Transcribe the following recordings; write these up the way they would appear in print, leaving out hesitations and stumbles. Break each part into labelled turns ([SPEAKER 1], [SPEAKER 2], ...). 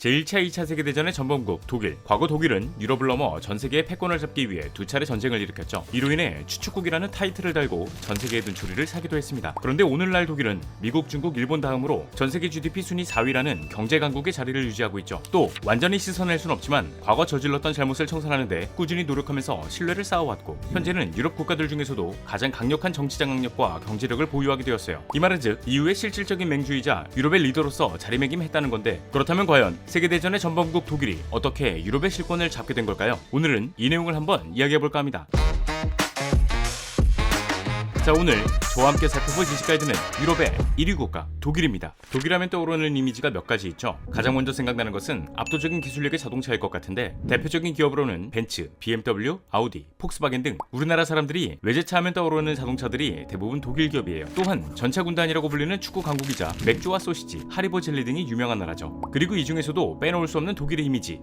[SPEAKER 1] 제1차, 2차 세계대전의 전범국 독일. 과거 독일은 유럽을 넘어 전 세계의 패권을 잡기 위해 두 차례 전쟁을 일으켰죠. 이로 인해 추축국이라는 타이틀을 달고 전 세계의 눈초리를 사기도 했습니다. 그런데 오늘날 독일은 미국, 중국, 일본 다음으로 전 세계 GDP 순위 4위라는 경제 강국의 자리를 유지하고 있죠. 또 완전히 씻어낼 순 없지만 과거 저질렀던 잘못을 청산하는데 꾸준히 노력하면서 신뢰를 쌓아왔고, 현재는 유럽 국가들 중에서도 가장 강력한 정치 장악력과 경제력을 보유하게 되었어요. 이 말은즉 이후의 실질적인 맹주이자 유럽의 리더로서 자리매김했다는 건데, 그렇다면 과연 세계대전의 전범국 독일이 어떻게 유럽의 실권을 잡게 된 걸까요? 오늘은 이 내용을 한번 이야기해볼까 합니다. 자, 오늘 저와 함께 살펴볼 지식 가이드는 유럽의 1위 국가 독일입니다. 독일하면 떠오르는 이미지가 몇 가지 있죠. 가장 먼저 생각나는 것은 압도적인 기술력의 자동차일 것 같은데, 대표적인 기업으로는 벤츠, BMW, 아우디, 폭스바겐 등 우리나라 사람들이 외제차 하면 떠오르는 자동차들이 대부분 독일 기업이에요. 또한 전차 군단이라고 불리는 축구 강국이자 맥주와 소시지, 하리보 젤리 등이 유명한 나라죠. 그리고 이 중에서도 빼놓을 수 없는 독일의 이미지,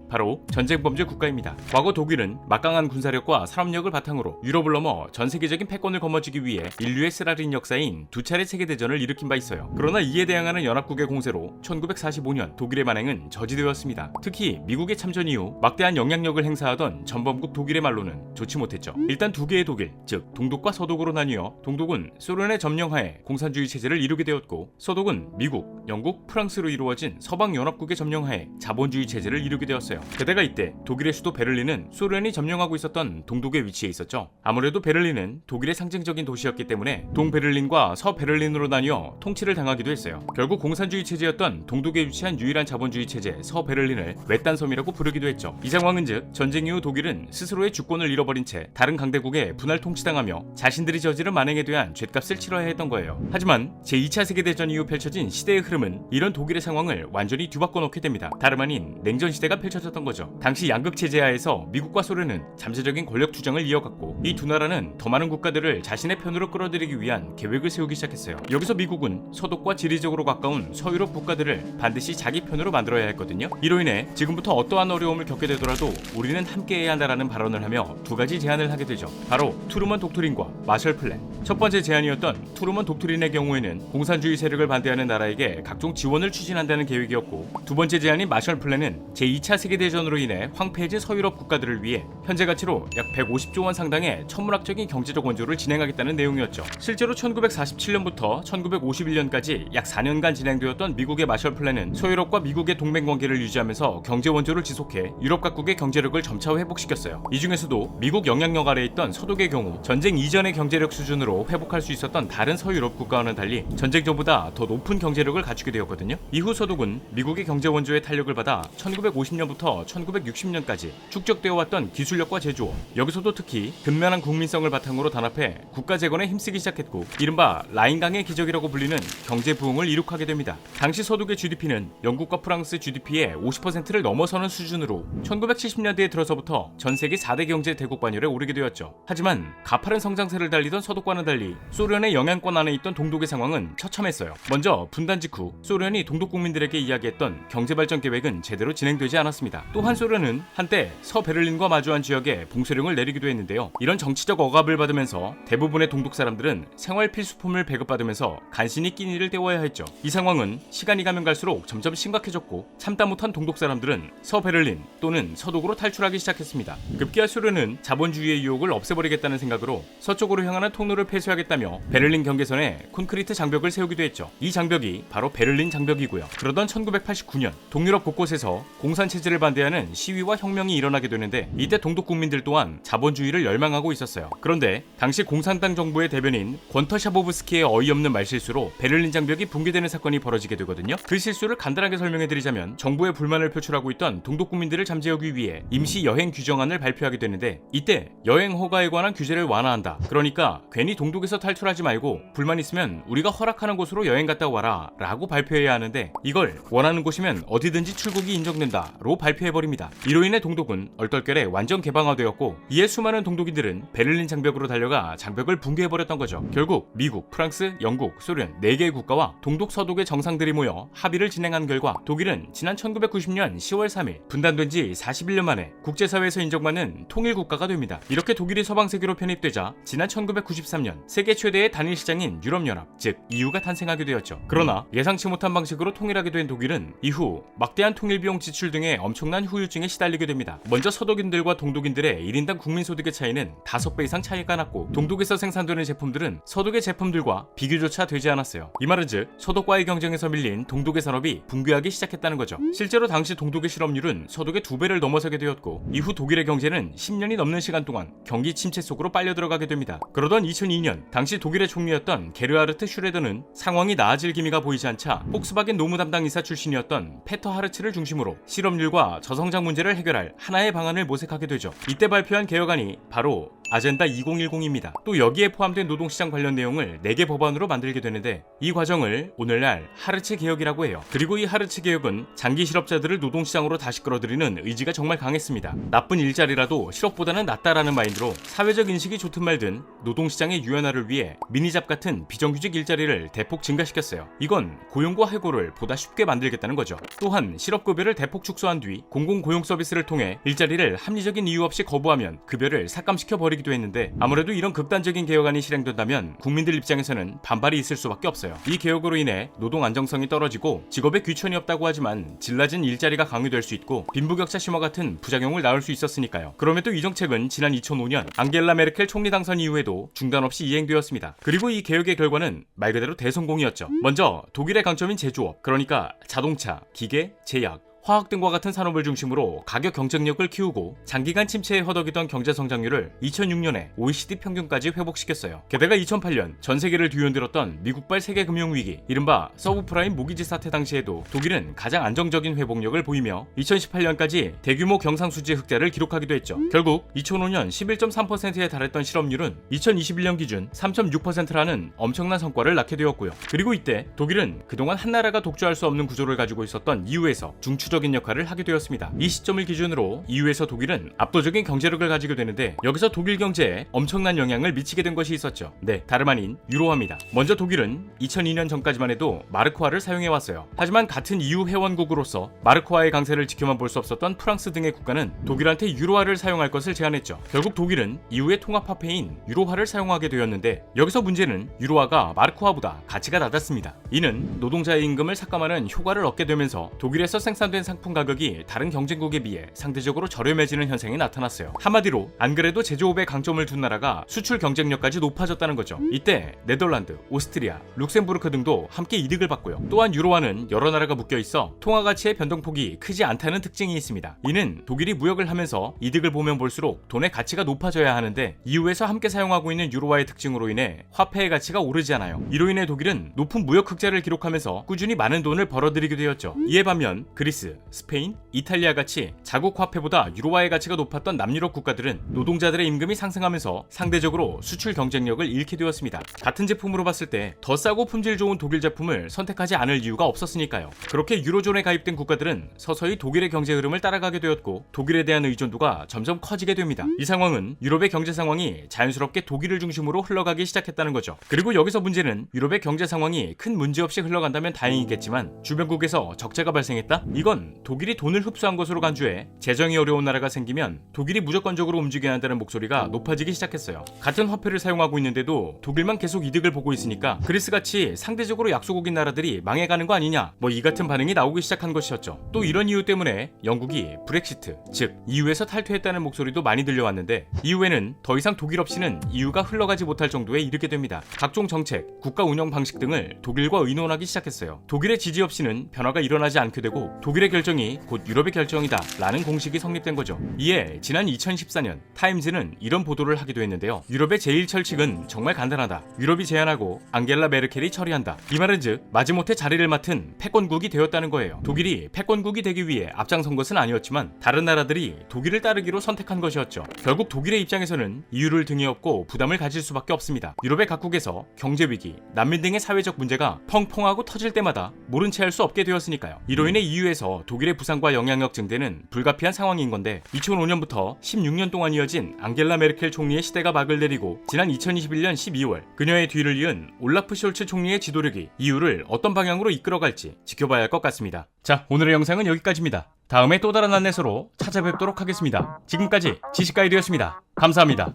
[SPEAKER 1] 바로 전쟁 범죄 국가입니다. 과거 독일은 막강한 군사력과 산업력을 바탕으로 유럽을 넘어 전 세계적인 패권을 거머쥐기 위해 인류의 쓰라린 역사인 두 차례 세계대전을 일으킨 바 있어요. 그러나 이에 대항하는 연합국의 공세로 1945년 독일의 만행은 저지되었습니다. 특히 미국의 참전 이후 막대한 영향력을 행사하던 전범국 독일의 말로는 좋지 못했죠. 일단 두 개의 독일, 즉 동독과 서독으로 나뉘어 동독은 소련의 점령하에 공산주의 체제를 이루게 되었고, 서독은 미국, 영국, 프랑스로 이루어진 서방연합국의 점령하에 자본주의 체제를 이루게 되었어요. 게다가 이때 독일의 수도 베를린은 소련이 점령하고 있었던 동독에 위치해 있었죠. 아무래도 베를린은 독일의 상징적인 도시였기 때문에 동베를린과 서베를린으로 나뉘어 통치를 당하기도 했어요. 결국 공산주의 체제였던 동독에 위치한 유일한 자본주의 체제 서베를린을 외딴섬이라고 부르기도 했죠. 이 상황은 즉 전쟁 이후 독일은 스스로의 주권을 잃어버린 채 다른 강대국에 분할 통치당하며 자신들이 저지른 만행에 대한 죗값을 치러야 했던 거예요. 하지만 제2차 세계대전 이후 펼쳐진 시대의 흐름은 이런 독일의 상황을 완전히 뒤바꿔 놓게 됩니다. 다름 아닌 냉전 시대가 펼쳐졌던 거죠. 당시 양극 체제 하에서 미국과 소련은 잠재적인 권력 투쟁을 이어갔고, 이 두 나라는 더 많은 국가들을 자신의 편으로 끌어들이기 위한 계획을 세우기 시작했어요. 여기서 미국은 서독과 지리적으로 가까운 서유럽 국가들을 반드시 자기 편으로 만들어야 했거든요. 이로 인해 지금부터 어떠한 어려움을 겪게 되더라도 우리는 함께해야 한다라는 발언을 하며 두 가지 제안을 하게 되죠. 바로 트루먼 독트린과 마셜 플랜. 첫 번째 제안이었던 트루먼 독트린의 경우에는 공산주의 세력을 반대하는 나라에게 각종 지원을 추진한다는 계획이었고, 두 번째 제안인 마셜 플랜은 제2차 세계대전으로 인해 황폐해진 서유럽 국가들을 위해 현재 가치로 약 150조 원 상당의 천문학적인 경제적 원조를 진행하겠다는 내용이었죠. 실제로 1947년부터 1951년까지 약 4년간 진행되었던 미국의 마셜 플랜은 서유럽과 미국의 동맹 관계를 유지하면서 경제 원조를 지속해 유럽 각국의 경제력을 점차 회복시켰어요. 이 중에서도 미국 영향력 아래에 있던 서독의 경우 전쟁 이전의 경제력 수준으로 회복할 수 있었던 다른 서유럽 국가와는 달리 전쟁 전보다 더 높은 경제력을 갖추게 되었거든요. 이후 서독은 미국의 경제 원조의 탄력을 받아 1950년부터 1960년까지 축적되어 왔던 기술력과 제조업, 여기서도 특히 근면한 국민성을 바탕으로 단합해 국가 재건에 힘쓰기 시작했고, 이른바 라인강의 기적이라고 불리는 경제 부흥을 이룩하게 됩니다. 당시 서독의 GDP는 영국과 프랑스 GDP의 50%를 넘어서는 수준으로 1970년대에 들어서부터 전 세계 4대 경제 대국 반열에 오르게 되었죠. 하지만 가파른 성장세를 달리던 서독과는 달리 소련의 영향권 안에 있던 동독의 상황은 처참했어요. 먼저 분단 직후 소련이 동독 국민들에게 이야기했던 경제발전 계획은 제대로 진행되지 않았습니다. 또한 소련은 한때 서베를린과 마주한 지역에 봉쇄령을 내리기도 했는데요. 이런 정치적 억압을 받으면서 대부분의 동독 사람들은 생활 필수품을 배급받으면서 간신히 끼니를 때워야 했죠. 이 상황은 시간이 가면 갈수록 점점 심각해졌고, 참다 못한 동독 사람들은 서베를린 또는 서독으로 탈출하기 시작했습니다. 급기야 소련은 자본주의의 유혹을 없애버리겠다는 생각으로 서쪽으로 향하는 통로를 폐쇄하겠다며 베를린 경계선에 콘크리트 장벽을 세우기도 했죠. 이 장벽이 바로 베를린 장벽이고요. 그러던 1989년 동유럽 곳곳에서 공산체제를 반대하는 시위와 혁명이 일어나게 되는데, 이때 동독 국민들 또한 자본주의를 열망하고 있었어요. 그런데 당시 공산당 정부의 대변인 권터샤보브스키의 어이없는 말실수로 베를린 장벽이 붕괴되는 사건이 벌어지게 되거든요. 그 실수를 간단하게 설명해드리자면, 정부의 불만을 표출하고 있던 동독 국민들을 잠재우기 위해 임시 여행 규정안을 발표하게 되는데, 이때 여행 허가에 관한 규제를 완화한다, 그러니까 괜히 동독에서 탈출하지 말고 불만 있으면 우리가 허락하는 곳으로 여행 갔다 와라 라고 발표해야 하는데, 이걸 원하는 곳이면 어디든지 출국이 인정된다 로 발표해버립니다. 이로 인해 동독은 얼떨결에 완전 개방화되었고, 이에 수많은 동독인들은 베를린 장벽으로 달려가 장벽을 벽을 붕괴해버렸던 거죠. 결국 미국, 프랑스, 영국, 소련 4개의 국가와 동독, 서독의 정상들이 모여 합의를 진행한 결과 독일은 지난 1990년 10월 3일 분단된 지 41년 만에 국제사회에서 인정받는 통일국가가 됩니다. 이렇게 독일이 서방세계로 편입되자 지난 1993년 세계 최대의 단일 시장인 유럽연합, 즉 EU가 탄생하게 되었죠. 그러나 예상치 못한 방식으로 통일하게 된 독일은 이후 막대한 통일비용 지출 등의 엄청난 후유증에 시달리게 됩니다. 먼저 서독인들과 동독인들의 1인당 국민소득의 차이는 5배 이상 차이가 났고 동독에서 생산되는 제품들은 서독의 제품들과 비교조차 되지 않았어요. 이 말은즉 서독과의 경쟁에서 밀린 동독의 산업이 붕괴하기 시작했다는 거죠. 실제로 당시 동독의 실업률은 서독의 2배를 넘어서게 되었고 이후 독일의 경제는 10년이 넘는 시간 동안 경기 침체 속으로 빨려 들어가게 됩니다. 그러던 2002년 당시 독일의 총리였던 게르하르트 슈레더는 상황이 나아질 기미가 보이지 않자 폭스바겐 노무 담당 이사 출신이었던 페터 하르츠를 중심으로 실업률과 저성장 문제를 해결할 하나의 방안을 모색하게 되죠. 이때 발표한 개혁안이 바로 아젠다 2010입니다. 또 여기에 포함된 노동시장 관련 내용을 4개 법안으로 만들게 되는데 이 과정을 오늘날 하르츠 개혁이라고 해요. 그리고 이 하르츠 개혁은 장기 실업자들을 노동시장으로 다시 끌어들이는 의지가 정말 강했습니다. 나쁜 일자리라도 실업보다는 낫다라는 마인드로 사회적 인식이 좋든 말든 노동시장의 유연화를 위해 미니잡 같은 비정규직 일자리를 대폭 증가시켰어요. 이건 고용과 해고를 보다 쉽게 만들겠다는 거죠. 또한 실업급여를 대폭 축소한 뒤 공공고용 서비스를 통해 일자리를 합리적인 이유 없이 거부하면 급여를 삭감시켜 버리기도 했는데 아무래도 이런 극단적인 개혁안이 실행된다면 국민들 입장에서는 반발이 있을 수밖에 없어요. 이 개혁으로 인해 노동 안정성이 떨어지고 직업에 귀천이 없다고 하지만 질 낮은 일자리가 강요될 수 있고 빈부격차 심화 같은 부작용을 낳을 수 있었으니까요. 그럼에도 이 정책은 지난 2005년 앙겔라 메르켈 총리 당선 이후에도 중단 없이 이행되었습니다. 그리고 이 개혁의 결과는 말 그대로 대성공이었죠. 먼저 독일의 강점인 제조업, 그러니까 자동차, 기계, 제약, 화학 등과 같은 산업을 중심으로 가격 경쟁력을 키우고 장기간 침체에 허덕이던 경제 성장률을 2006년에 OECD 평균까지 회복시켰어요. 게다가 2008년 전 세계를 뒤흔들었던 미국발 세계 금융위기, 이른바 서브프라임 모기지 사태 당시에도 독일은 가장 안정적인 회복력을 보이며 2018년까지 대규모 경상수지 흑자를 기록하기도 했죠. 결국 2005년 11.3%에 달했던 실업률은 2021년 기준 3.6%라는 엄청난 성과를 낳게 되었고요. 그리고 이때 독일은 그동안 한 나라가 독주할 수 없는 구조를 가지고 있었던 EU에서 중추적인 역할을 하게 되었습니다. 이 시점을 기준으로 EU에서 독일은 압도적인 경제력을 가지게 되는데 여기서 독일 경제에 엄청난 영향을 미치게 된 것이 있었죠. 네, 다름 아닌 유로화입니다. 먼저 독일은 2002년 전까지만 해도 마르크화를 사용해왔어요. 하지만 같은 EU 회원국으로서 마르크화의 강세를 지켜만 볼 수 없었던 프랑스 등의 국가는 독일한테 유로화를 사용할 것을 제안했죠. 결국 독일은 EU의 통합화폐인 유로화를 사용하게 되었는데 여기서 문제는 유로화가 마르크화보다 가치가 낮았습니다. 이는 노동자의 임금을 삭감하는 효과를 얻게 되면서 독일에서 생산된 상품 가격이 다른 경쟁국에 비해 상대적으로 저렴해지는 현상이 나타났어요. 한마디로 안 그래도 제조업에 강점을 둔 나라가 수출 경쟁력까지 높아졌다는 거죠. 이때 네덜란드, 오스트리아, 룩셈부르크 등도 함께 이득을 봤고요. 또한 유로화는 여러 나라가 묶여 있어 통화 가치의 변동폭이 크지 않다는 특징이 있습니다. 이는 독일이 무역을 하면서 이득을 보면 볼수록 돈의 가치가 높아져야 하는데 EU에서 함께 사용하고 있는 유로화의 특징으로 인해 화폐의 가치가 오르지 않아요. 이로 인해 독일은 높은 무역 흑자를 기록하면서 꾸준히 많은 돈을 벌어들이게 되었죠. 이에 반면 그리스, 스페인, 이탈리아 같이 자국 화폐보다 유로화의 가치가 높았던 남유럽 국가들은 노동자들의 임금이 상승하면서 상대적으로 수출 경쟁력을 잃게 되었습니다. 같은 제품으로 봤을 때 더 싸고 품질 좋은 독일 제품을 선택하지 않을 이유가 없었으니까요. 그렇게 유로존에 가입된 국가들은 서서히 독일의 경제 흐름을 따라가게 되었고 독일에 대한 의존도가 점점 커지게 됩니다. 이 상황은 유럽의 경제 상황이 자연스럽게 독일을 중심으로 흘러가기 시작했다는 거죠. 그리고 여기서 문제는 유럽의 경제 상황이 큰 문제 없이 흘러간다면 다행이겠지만 주변국에서 적자가 발생했다? 이건 독일이 돈을 흡수한 것으로 간주해 재정이 어려운 나라가 생기면 독일이 무조건적으로 움직여야 한다는 목소리가 높아지기 시작했어요. 같은 화폐를 사용하고 있는데도 독일만 계속 이득을 보고 있으니까 그리스같이 상대적으로 약소국인 나라들이 망해가는 거 아니냐, 이 같은 반응이 나오기 시작한 것이었죠. 또 이런 이유 때문에 영국이 브렉시트, 즉 EU에서 탈퇴했다는 목소리도 많이 들려왔는데 이후에는 더 이상 독일 없이는 EU가 흘러가지 못할 정도에 이르게 됩니다. 각종 정책, 국가 운영 방식 등을 독일과 의논하기 시작했어요. 독일의 지지 없이는 변화가 일어나지 않게 되고 독일의 결정이 곧 유럽의 결정이다 라는 공식이 성립된 거죠. 이에 지난 2014년 타임즈는 이런 보도를 하기도 했는데요. 유럽의 제1철칙은 정말 간단하다. 유럽이 제안하고 앙겔라 메르켈이 처리한다. 이 말은 즉 마지못해 자리를 맡은 패권국이 되었다는 거예요. 독일이 패권국이 되기 위해 앞장선 것은 아니었지만 다른 나라들이 독일을 따르기로 선택한 것이었죠. 결국 독일의 입장에서는 EU를 등에 업고 부담을 가질 수밖에 없습니다. 유럽의 각국에서 경제위기, 난민 등의 사회적 문제가 펑펑하고 터질 때마다 모른 채 할 수 없게 되었으니까요. 이로 인해 EU에서 인해서 독일의 부상과 영향력 증대는 불가피한 상황인 건데 2005년부터 16년 동안 이어진 앙겔라 메르켈 총리의 시대가 막을 내리고 지난 2021년 12월 그녀의 뒤를 이은 올라프 숄츠 총리의 지도력이 EU를 어떤 방향으로 이끌어갈지 지켜봐야 할 것 같습니다. 자, 오늘의 영상은 여기까지입니다. 다음에 또 다른 안내서로 찾아뵙도록 하겠습니다. 지금까지 지식가이드였습니다. 감사합니다.